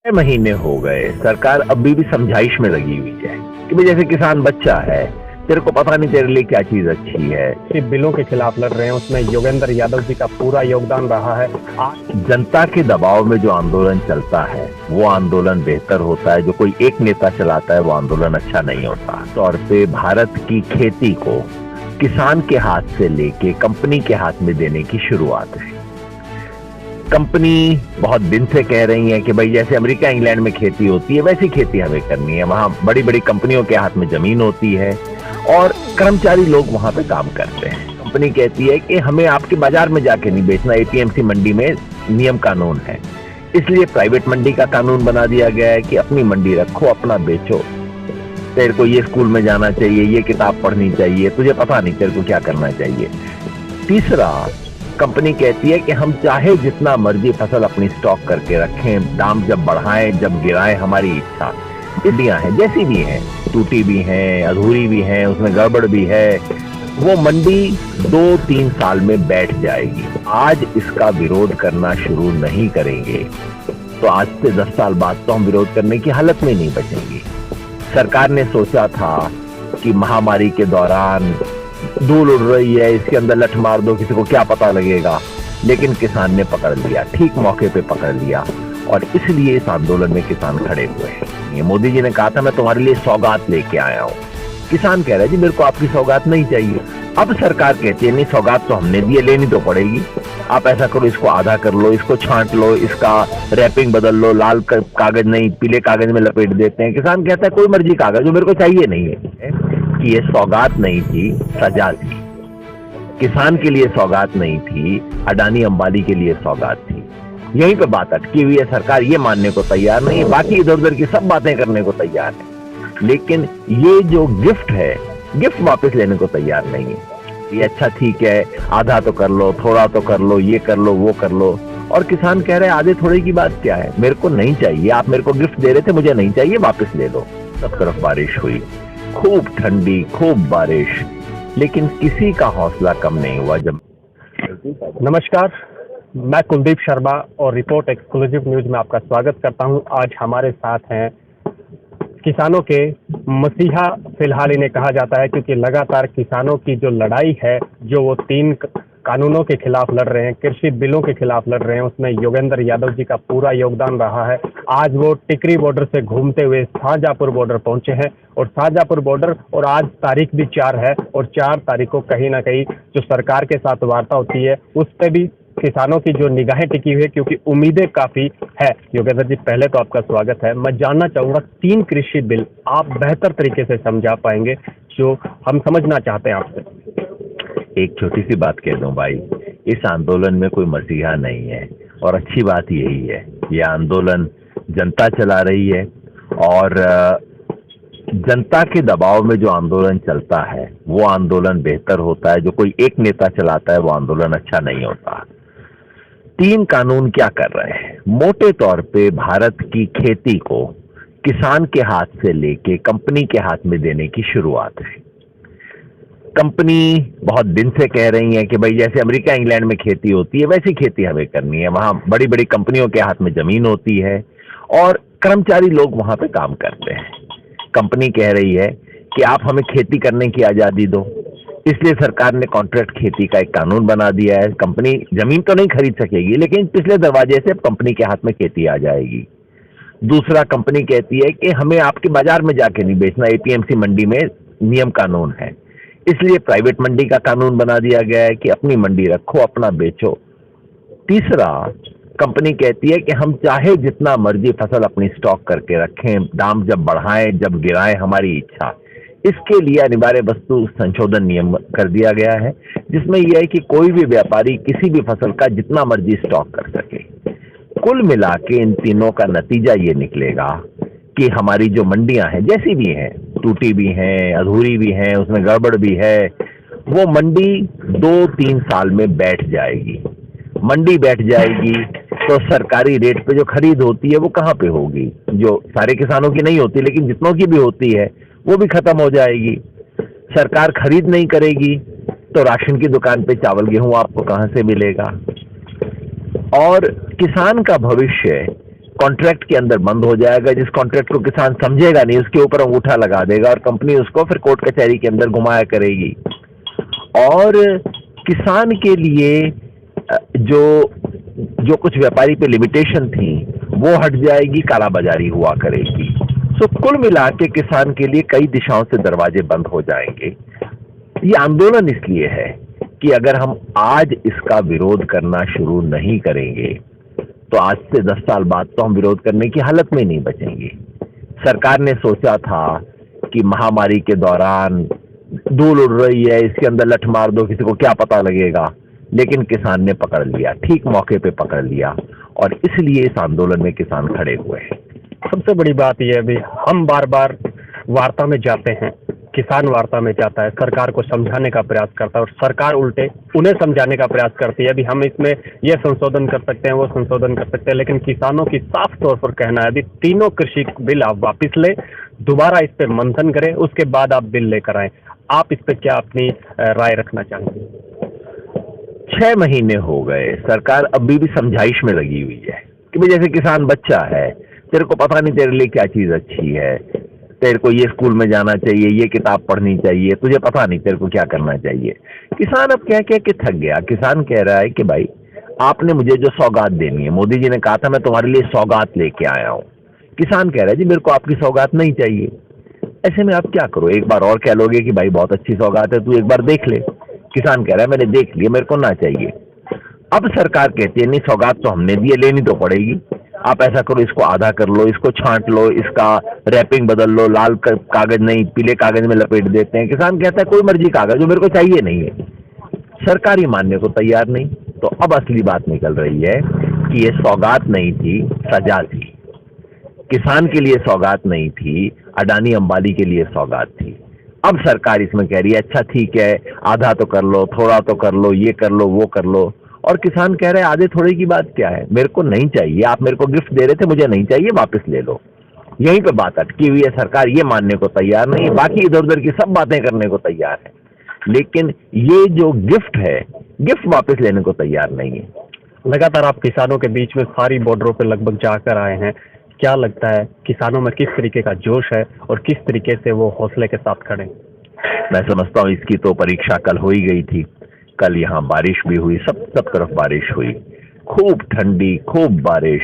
महीने हो गए, सरकार अभी भी समझाइश में लगी हुई है कि भाई जैसे किसान बच्चा है, तेरे को पता नहीं तेरे लिए क्या चीज अच्छी है। सिर्फ बिलों के खिलाफ लड़ रहे हैं, उसमें योगेंद्र यादव जी का पूरा योगदान रहा है। आज जनता के दबाव में जो आंदोलन चलता है वो आंदोलन बेहतर होता है। जो कोई एक नेता चलाता है वो आंदोलन अच्छा नहीं होता। तौर पे भारत की खेती को किसान के हाथ से लेके कंपनी के हाथ में देने की शुरुआत है। कंपनी बहुत दिन से कह रही है कि भाई जैसे अमेरिका इंग्लैंड में खेती होती है वैसी खेती हमें करनी है। वहां बड़ी बड़ी कंपनियों के हाथ में जमीन होती है और कर्मचारी लोग वहां पे काम करते हैं। कंपनी कहती है कि हमें आपके बाजार में जाके नहीं बेचना, एपीएमसी मंडी में नियम कानून है, इसलिए प्राइवेट मंडी का कानून बना दिया गया है कि अपनी मंडी रखो, अपना बेचो। तेरे को ये स्कूल में जाना चाहिए, ये किताब पढ़नी चाहिए, तुझे पता नहीं तेरे को क्या करना चाहिए। तीसरा, कंपनी कहती है कि हम चाहे जितना मर्जी फसल अपनी स्टॉक करके रखें, दाम जब बढ़ाएं जब गिराएं हमारी इच्छा। मंडियां हैं जैसी भी हैं, टूटी भी हैं, अधूरी भी हैं, उसमें गड़बड़ भी है, वो मंडी 2-3 साल में बैठ जाएगी। आज इसका विरोध करना शुरू नहीं करेंगे तो आज से 10 साल बाद तो हम विरोध करने की हालत में नहीं बचेंगे। सरकार ने सोचा था कि महामारी के दौरान धूल उड़ रही है, इसके अंदर लठ मार दो, किसी को क्या पता लगेगा, लेकिन किसान ने पकड़ लिया, ठीक मौके पे पकड़ लिया और इसलिए इस आंदोलन में किसान खड़े हुए हैं। ये मोदी जी ने कहा था मैं तुम्हारे लिए सौगात लेके आया हूँ। किसान कह रहा है जी मेरे को आपकी सौगात नहीं चाहिए। अब सरकार कहती है नहीं, सौगात तो हमने दी है, लेनी तो पड़ेगी। आप ऐसा करो, इसको आधा कर लो, इसको छांट लो, इसका रैपिंग बदल लो, लाल कागज नहीं पीले कागज में लपेट देते हैं। किसान कहता है कोई मर्जी कागज जो मेरे को चाहिए नहीं है। कि ये सौगात नहीं थी, सजा थी। किसान के लिए सौगात नहीं थी, अडानी अंबानी के लिए सौगात थी। यहीं पे बात अटकी हुई है। सरकार ये मानने को तैयार नहीं है, बाकी इधर उधर की सब बातें करने को तैयार है, लेकिन ये जो गिफ्ट है, गिफ्ट वापस लेने को तैयार नहीं है। ये अच्छा ठीक है, आधा तो कर लो, थोड़ा तो कर लो, ये कर लो, वो कर लो। और किसान कह रहे हैं आधे थोड़े की बात क्या है, मेरे को नहीं चाहिए, आप मेरे को गिफ्ट दे रहे थे, मुझे नहीं चाहिए, वापस ले लो। सब तरफ बारिश हुई, खूब ठंडी, खूब बारिश, लेकिन किसी का हौसला कम नहीं हुआ। जब नमस्कार, मैं कुलदीप शर्मा और रिपोर्ट एक्सक्लूसिव न्यूज में आपका स्वागत करता हूं। आज हमारे साथ हैं किसानों के मसीहा फिलहाल इन्हें कहा जाता है, क्योंकि लगातार किसानों की जो लड़ाई है, जो वो 3 कानूनों के खिलाफ लड़ रहे हैं, कृषि बिलों के खिलाफ लड़ रहे हैं, उसमें योगेंद्र यादव जी का पूरा योगदान रहा है। आज वो टिकरी बॉर्डर से घूमते हुए शाहजहाँपुर बॉर्डर पहुंचे हैं और शाहजहाँपुर बॉर्डर, और आज तारीख भी 4 है और 4 तारीख को कहीं ना कहीं जो सरकार के साथ वार्ता होती है उस पर भी किसानों की जो निगाहें टिकी हुई है, क्योंकि उम्मीदें काफी है। योगेंद्र जी, पहले तो आपका स्वागत है। मैं जानना चाहूंगा 3 कृषि बिल आप बेहतर तरीके से समझा पाएंगे जो हम समझना चाहते हैं आपसे। एक छोटी सी बात कह दूं भाई, इस आंदोलन में कोई मसीहा नहीं है और अच्छी बात यही है। यह आंदोलन जनता चला रही है और जनता के दबाव में जो आंदोलन चलता है वो आंदोलन बेहतर होता है। जो कोई एक नेता चलाता है वो आंदोलन अच्छा नहीं होता। 3 कानून क्या कर रहे हैं? मोटे तौर पे भारत की खेती को किसान के हाथ से लेके कंपनी के हाथ में देने की शुरुआत है। कंपनी बहुत दिन से कह रही है कि भाई जैसे अमेरिका इंग्लैंड में खेती होती है वैसी खेती हमें करनी है। वहां बड़ी बड़ी कंपनियों के हाथ में जमीन होती है और कर्मचारी लोग वहां पे काम करते हैं। कंपनी कह रही है कि आप हमें खेती करने की आजादी दो, इसलिए सरकार ने कॉन्ट्रैक्ट खेती का एक कानून बना दिया है। कंपनी जमीन तो नहीं खरीद सकेगी, लेकिन पिछले दरवाजे से कंपनी के हाथ में खेती आ जाएगी। दूसरा, कंपनी कहती है कि हमें आपके बाजार में जाके नहीं बेचना, एपीएमसी मंडी में नियम कानून है, इसलिए प्राइवेट मंडी का कानून बना दिया गया है कि अपनी मंडी रखो, अपना बेचो। तीसरा, कंपनी कहती है कि हम चाहे जितना मर्जी फसल अपनी स्टॉक करके रखें, दाम जब बढ़ाएं जब गिराएं हमारी इच्छा। इसके लिए अनिवार्य वस्तु संशोधन नियम कर दिया गया है, जिसमें यह है कि कोई भी व्यापारी किसी भी फसल का जितना मर्जी स्टॉक कर सके। कुल मिला के इन तीनों का नतीजा ये निकलेगा कि हमारी जो मंडियां हैं जैसी भी हैं, टूटी भी हैं, अधूरी भी हैं, उसमें गड़बड़ भी है, वो मंडी 2-3 साल में बैठ जाएगी। मंडी बैठ जाएगी तो सरकारी रेट पे जो खरीद होती है वो कहाँ पे होगी? जो सारे किसानों की नहीं होती, लेकिन जितनों की भी होती है वो भी खत्म हो जाएगी। सरकार खरीद नहीं करेगी तो राशन की दुकान पे चावल गेहूं आपको कहाँ से मिलेगा? और किसान का भविष्य कॉन्ट्रैक्ट के अंदर बंद हो जाएगा। जिस कॉन्ट्रैक्ट को किसान समझेगा नहीं उसके ऊपर अंगूठा लगा देगा और कंपनी उसको फिर कोर्ट कचहरी के अंदर घुमाया करेगी। और किसान के लिए जो जो कुछ व्यापारी पे लिमिटेशन थी वो हट जाएगी, कालाबाजारी हुआ करेगी। सो कुल मिला के किसान के लिए कई दिशाओं से दरवाजे बंद हो जाएंगे। ये आंदोलन इसलिए है कि अगर हम आज इसका विरोध करना शुरू नहीं करेंगे तो आज से 10 साल बाद तो हम विरोध करने की हालत में नहीं बचेंगे। सरकार ने सोचा था कि महामारी के दौरान धूल उड़ रही है, इसके अंदर लठ मार दो, किसी को क्या पता लगेगा, लेकिन किसान ने पकड़ लिया, ठीक मौके पे पकड़ लिया, और इसलिए इस आंदोलन में किसान खड़े हुए हैं। सबसे बड़ी बात यह है भी हम बार बार वार्ता में जाते हैं, किसान वार्ता में जाता है, सरकार को समझाने का प्रयास करता है और सरकार उल्टे उन्हें समझाने का प्रयास करती है भी हम इसमें ये संशोधन कर सकते हैं, वो संशोधन कर सकते हैं, लेकिन किसानों की साफ तौर पर कहना है भी तीनों कृषि बिल आप वापस ले, दोबारा इस पे मंथन करें, उसके बाद आप बिल लेकर आए। आप इस पे क्या अपनी राय रखना चाहेंगे? 6 महीने हो गए, सरकार अभी भी समझाइश में लगी हुई है कि भाई जैसे किसान बच्चा है, तेरे को पता नहीं तेरे लिए क्या चीज अच्छी है, तेरे को ये स्कूल में जाना चाहिए, ये किताब पढ़नी चाहिए, तुझे पता नहीं तेरे को क्या करना चाहिए। किसान अब कह कह के थक गया। किसान कह रहा है कि भाई आपने मुझे जो सौगात देनी है, मोदी जी ने कहा था मैं तुम्हारे लिए सौगात लेके आया हूँ। किसान कह रहा है जी मेरे को आपकी सौगात नहीं चाहिए। ऐसे में आप क्या करो, एक बार और कह लोगे कि भाई बहुत अच्छी सौगात है, तू एक बार देख ले। किसान कह रहा है मैंने देख लिया, मेरे को ना चाहिए। अब सरकार कहती है नहीं सौगात तो हमने दी है, लेनी तो पड़ेगी। आप ऐसा करो, इसको आधा कर लो, इसको छांट लो, इसका रैपिंग बदल लो, लाल कागज नहीं पीले कागज में लपेट देते हैं। किसान कहता है कोई मर्जी कागज जो मेरे को चाहिए नहीं है। सरकार ही मानने को तैयार नहीं। तो अब असली बात निकल रही है कि ये सौगात नहीं थी, सजा थी। किसान के लिए सौगात नहीं थी, अडानी अंबानी के लिए सौगात थी। अब सरकार इसमें कह रही है अच्छा ठीक है, आधा तो कर लो, थोड़ा तो कर लो, ये कर लो, वो कर लो। और किसान कह रहे हैं आधे थोड़े की बात क्या है, मेरे को नहीं चाहिए, आप मेरे को गिफ्ट दे रहे थे, मुझे नहीं चाहिए, वापस ले लो। यहीं पे बात अटकी हुई है। सरकार ये मानने को तैयार नहीं है, बाकी इधर उधर की सब बातें करने को तैयार है, लेकिन ये जो गिफ्ट है, गिफ्ट वापस लेने को तैयार नहीं है। लगातार आप किसानों के बीच में सारी बॉर्डरों पे लगभग जाकर आए हैं, क्या लगता है किसानों में किस तरीके का जोश है और किस तरीके से वो हौसले के साथ खड़े? मैं समझता हूँ इसकी तो परीक्षा कल हो ही गई थी। कल यहाँ बारिश भी हुई, सब तरफ बारिश हुई, खूब ठंडी, खूब बारिश,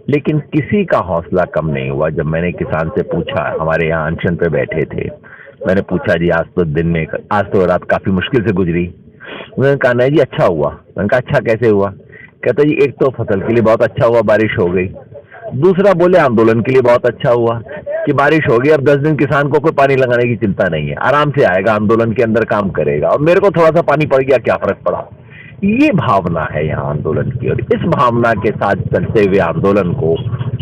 लेकिन किसी का हौसला कम नहीं हुआ। जब मैंने किसान से पूछा, हमारे यहाँ अनशन पे बैठे थे, मैंने पूछा जी आज तो रात काफी मुश्किल से गुजरी। उन्होंने कहा नहीं जी अच्छा हुआ। मैंने कहा अच्छा कैसे हुआ? कहता जी एक तो फसल के लिए बहुत अच्छा हुआ, बारिश हो गई। दूसरा बोले आंदोलन के लिए बहुत अच्छा हुआ कि बारिश हो गई, अब 10 दिन किसान को कोई पानी लगाने की चिंता नहीं है, आराम से आएगा, आंदोलन के अंदर काम करेगा, और मेरे को थोड़ा सा पानी पड़ गया, क्या फर्क पड़ा। ये भावना है यहाँ आंदोलन की, और इस भावना के साथ चलते हुए आंदोलन को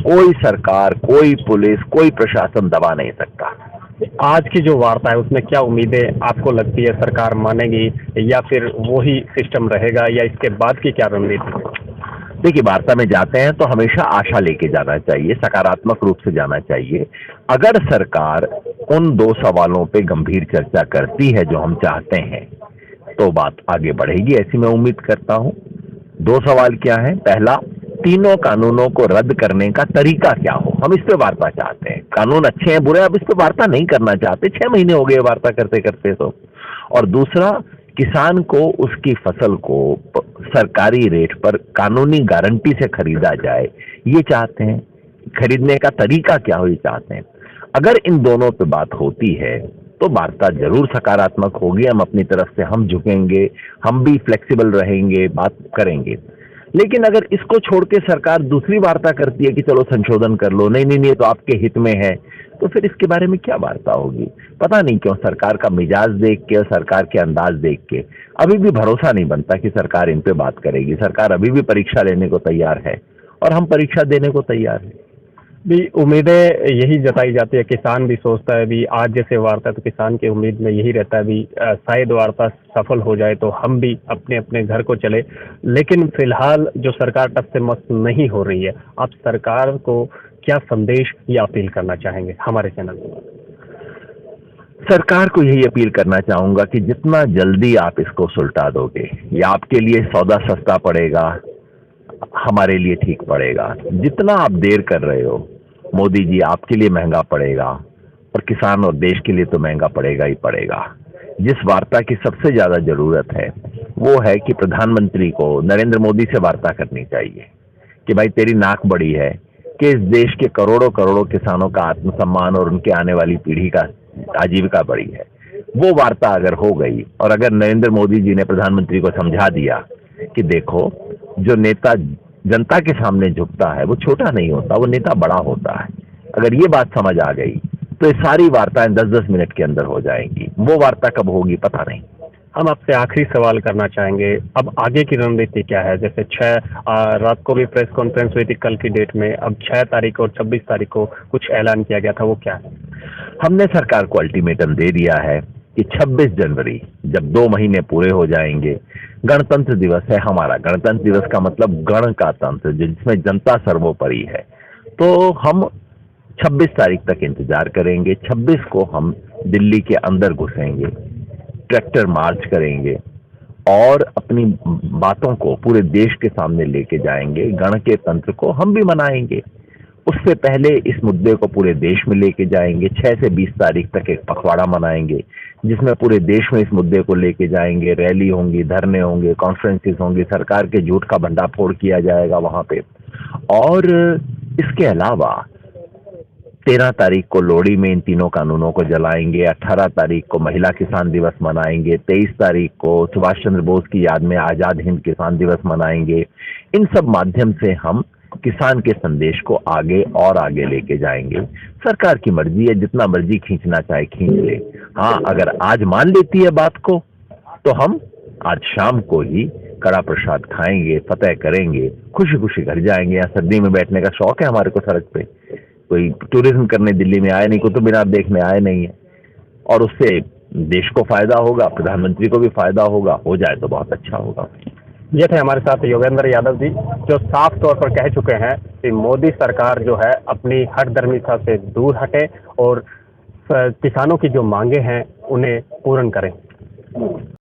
कोई सरकार, कोई पुलिस, कोई प्रशासन दबा नहीं सकता। आज की जो वार्ता है उसमें क्या उम्मीदें आपको लगती है सरकार मानेगी या फिर वही सिस्टम रहेगा, या इसके बाद की क्या रणनीति? देखिए वार्ता में जाते हैं तो हमेशा आशा लेके जाना चाहिए, सकारात्मक रूप से जाना चाहिए। अगर सरकार उन 2 सवालों पे गंभीर चर्चा करती है जो हम चाहते हैं तो बात आगे बढ़ेगी, ऐसी मैं उम्मीद करता हूं। 2 सवाल क्या है? पहला, तीनों कानूनों को रद्द करने का तरीका क्या हो, हम इस पे वार्ता चाहते हैं। कानून अच्छे हैं बुरे, अब इस पे वार्ता नहीं करना चाहते, 6 महीने हो गए वार्ता करते करते तो। और दूसरा, किसान को उसकी फसल को सरकारी रेट पर कानूनी गारंटी से खरीदा जाए, ये चाहते हैं। खरीदने का तरीका क्या हो, ये चाहते हैं। अगर इन दोनों पे बात होती है तो वार्ता जरूर सकारात्मक होगी। हम अपनी तरफ से हम झुकेंगे, हम भी फ्लेक्सिबल रहेंगे, बात करेंगे। लेकिन अगर इसको छोड़ के सरकार दूसरी वार्ता करती है कि चलो संशोधन कर लो, नहीं नहीं नहीं तो आपके हित में है, तो फिर इसके बारे में क्या वार्ता होगी? पता नहीं क्यों सरकार का मिजाज देख के और सरकार के अंदाज देख के अभी भी भरोसा नहीं बनता कि सरकार इन पे बात करेगी। सरकार अभी भी परीक्षा लेने को तैयार है और हम परीक्षा देने को तैयार है। भी उम्मीदें यही जताई जाती है, किसान भी सोचता है भी आज जैसे वार्ता, तो किसान की उम्मीद में यही रहता है भी शायद वार्ता सफल हो जाए तो हम भी अपने अपने घर को चले। लेकिन फिलहाल जो सरकार टस से मस नहीं हो रही है, आप सरकार को क्या संदेश या अपील करना चाहेंगे हमारे चैनल पर? सरकार को यही अपील करना चाहूंगा कि जितना जल्दी आप इसको सुलटा दोगे, ये आपके लिए सौदा सस्ता पड़ेगा, हमारे लिए ठीक पड़ेगा। जितना आप देर कर रहे हो मोदी जी, आपके लिए महंगा पड़ेगा और किसान और देश के लिए तो महंगा पड़ेगा ही पड़ेगा। जिस वार्ता की सबसे ज्यादा जरूरत है वो है कि प्रधानमंत्री को नरेंद्र मोदी से वार्ता करनी चाहिए कि भाई तेरी नाक बड़ी है कि इस देश के करोड़ों करोड़ों किसानों का आत्मसम्मान और उनके आने वाली पीढ़ी का आजीविका बड़ी है। वो वार्ता अगर हो गई और अगर नरेंद्र मोदी जी ने प्रधानमंत्री को समझा दिया कि देखो, जो नेता जनता के सामने झुकता है वो छोटा नहीं होता, वो नेता बड़ा होता है, अगर ये बात समझ आ गई तो ये सारी वार्ताएं 10-10 मिनट के अंदर हो जाएंगी। वो वार्ता कब होगी पता नहीं। हम आपसे आखिरी सवाल करना चाहेंगे, अब आगे की रणनीति क्या है? जैसे रात को भी प्रेस कॉन्फ्रेंस हुई थी कल की डेट में, अब 6 तारीख और 26 तारीख को कुछ ऐलान किया गया था, वो क्या है? हमने सरकार को अल्टीमेटम दे दिया है कि 26 जनवरी जब 2 महीने पूरे हो जाएंगे, गणतंत्र दिवस है हमारा। गणतंत्र दिवस का मतलब गण का तंत्र, जिसमें जनता सर्वोपरि है। तो हम 26 तारीख तक इंतजार करेंगे। 26 को हम दिल्ली के अंदर घुसेंगे, ट्रैक्टर मार्च करेंगे और अपनी बातों को पूरे देश के सामने लेके जाएंगे। गण के तंत्र को हम भी मनाएंगे। उससे पहले इस मुद्दे को पूरे देश में लेके जाएंगे। 6 से 20 तारीख तक एक पखवाड़ा मनाएंगे जिसमें पूरे देश में इस मुद्दे को लेके जाएंगे। रैली होंगी, धरने होंगे, कॉन्फ्रेंसेस होंगी, सरकार के झूठ का भंडाफोड़ किया जाएगा वहां पे। और इसके अलावा 13 तारीख को लोहड़ी में इन तीनों कानूनों को जलाएंगे। 18 तारीख को महिला किसान दिवस मनाएंगे। 23 तारीख को सुभाष चंद्र बोस की याद में आजाद हिंद किसान दिवस मनाएंगे। इन सब माध्यम से हम किसान के संदेश को आगे और आगे लेके जाएंगे। सरकार की मर्जी है, जितना मर्जी खींचना चाहे खींच ले। हाँ, अगर आज मान लेती है बात को तो हम आज शाम को ही कड़ा प्रसाद खाएंगे, फतेह करेंगे, खुशी खुशी घर जाएंगे। यहाँ सर्दी में बैठने का शौक है हमारे को सड़क पे। कोई टूरिज्म करने दिल्ली में आए नहीं, कुतुब मीनार देखने आए नहीं है, और उससे देश को फायदा होगा, प्रधानमंत्री को भी फायदा होगा। हो जाए तो बहुत अच्छा होगा। ये थे हमारे साथ योगेंद्र यादव जी, जो साफ तौर पर कह चुके हैं कि मोदी सरकार जो है अपनी हठधर्मिता से दूर हटे और किसानों की जो मांगे हैं उन्हें पूर्ण करें।